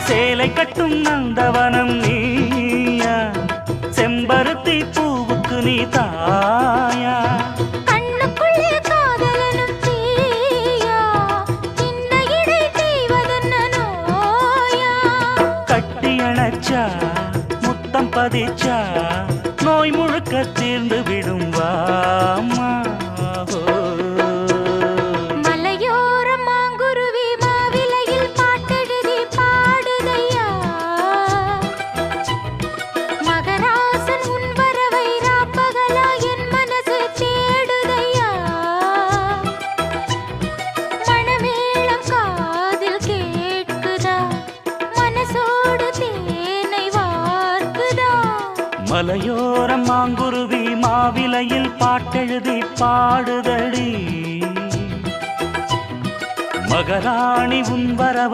சேலை கட்டும் நந்தவனம் நீயா, செம்பருத்தி பூவுக்கு நீ தாயா. கண்ணுக்குள்ளே காதலனும் தீயா, சின்ன இடை செய்வதென்ன நோயா. கட்டி அணைச்சா முத்தம் பதிச்சா நோய் முழுக்க தீர்ந்து விடும் வாமா. மலையோரம் மாங்குருவி மாவிலையில் பாட்டெழுதி பாடுதையா, மகராசன் உன் வரவை ராப்பகலா என் மனசு தேடுதையா. மணமேளம் காதில் கேட்குதா, மனசோடு தேனை வார்க்குதா. மலையோரம் மாங்குருவி மாவிலையில் பாட்டெழுதி பாடுதடி, மகராணி உன் வரவை